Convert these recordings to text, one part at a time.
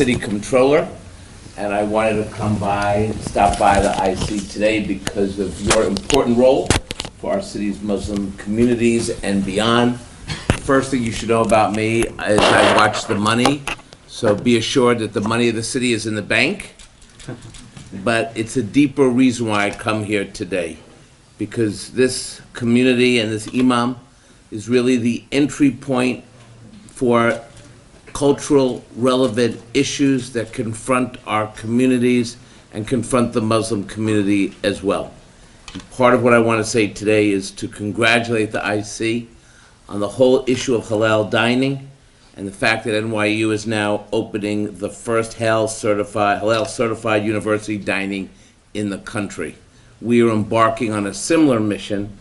City Comptroller, and I wanted to stop by the IC today because of your important role for our city's Muslim communities and beyond. First thing you should know about me is I watch the money, so be assured that the money of the city is in the bank, but it's a deeper reason why I come here today, because this community and this imam is really the entry point for cultural relevant issues that confront our communities and confront the Muslim community as well. And part of what I want to say today is to congratulate the IC on the whole issue of halal dining and the fact that NYU is now opening the first halal certified university dining in the country. We are embarking on a similar mission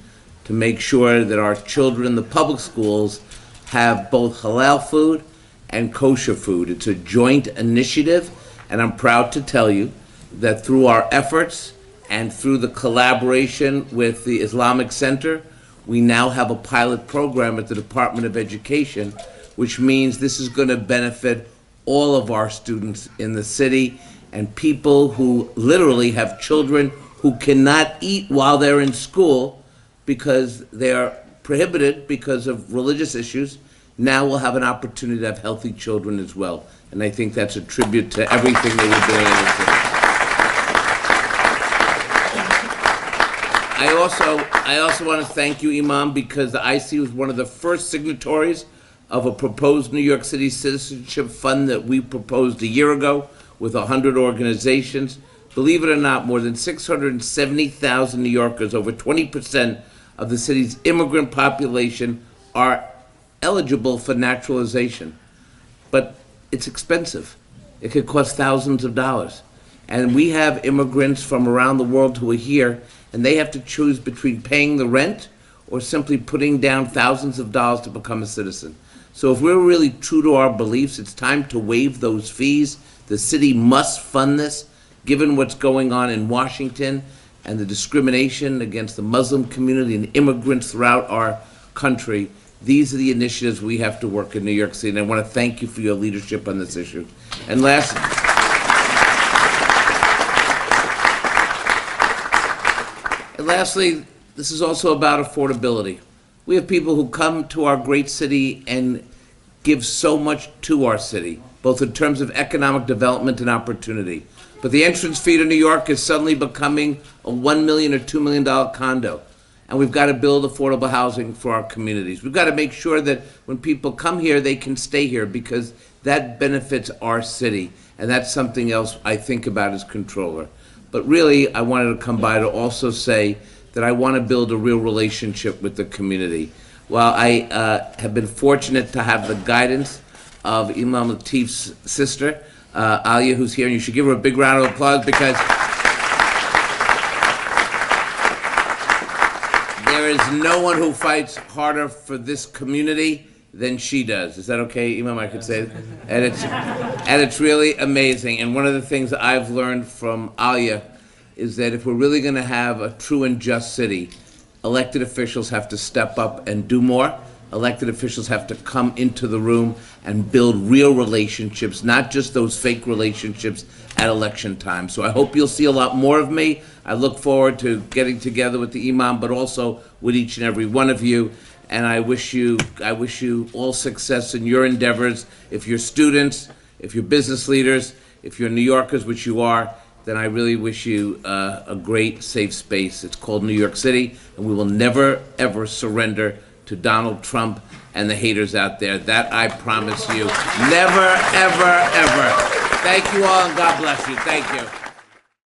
to make sure that our children in the public schools have both halal food and kosher food. It's a joint initiative, and I'm proud to tell you that through our efforts and through the collaboration with the Islamic Center, we now have a pilot program at the Department of Education, which means this is going to benefit all of our students in the city and people who literally have children who cannot eat while they're in school because they're prohibited because of religious issues. Now we'll have an opportunity to have healthy children as well. And I think that's a tribute to everything that we're doing in the city. I also want to thank you, Imam, because the IC was one of the first signatories of a proposed New York City Citizenship Fund that we proposed a year ago with 100 organizations. Believe it or not, more than 670,000 New Yorkers, over 20% of the city's immigrant population, are eligible for naturalization, but it's expensive. It could cost thousands of dollars. And we have immigrants from around the world who are here, and they have to choose between paying the rent or simply putting down thousands of dollars to become a citizen. So if we're really true to our beliefs, it's time to waive those fees. The city must fund this, given what's going on in Washington and the discrimination against the Muslim community and immigrants throughout our country. These are the initiatives we have to work in New York City, and I want to thank you for your leadership on this issue. And lastly, this is also about affordability. We have people who come to our great city and give so much to our city, both in terms of economic development and opportunity. But the entrance fee to New York is suddenly becoming a $1 million or $2 million condo. And we've got to build affordable housing for our communities. We've got to make sure that when people come here, they can stay here because that benefits our city. And that's something else I think about as controller. But really, I wanted to come by to also say that I want to build a real relationship with the community. While I have been fortunate to have the guidance of Imam Latif's sister, Alia, who's here, and you should give her a big round of applause because there is no one who fights harder for this community than she does. Is that okay, Imam? I could say that? And it's really amazing. And one of the things that I've learned from Alia is that if we're really going to have a true and just city, elected officials have to step up and do more. Elected officials have to come into the room and build real relationships, not just those fake relationships at election time. So I hope you'll see a lot more of me. I look forward to getting together with the Imam, but also with each and every one of you. And I wish you all success in your endeavors. If you're students, if you're business leaders, if you're New Yorkers, which you are, then I really wish you a great, safe space. It's called New York City, and we will never, ever surrender to Donald Trump and the haters out there. That I promise you. Never, ever, ever. Thank you all, and God bless you. Thank you.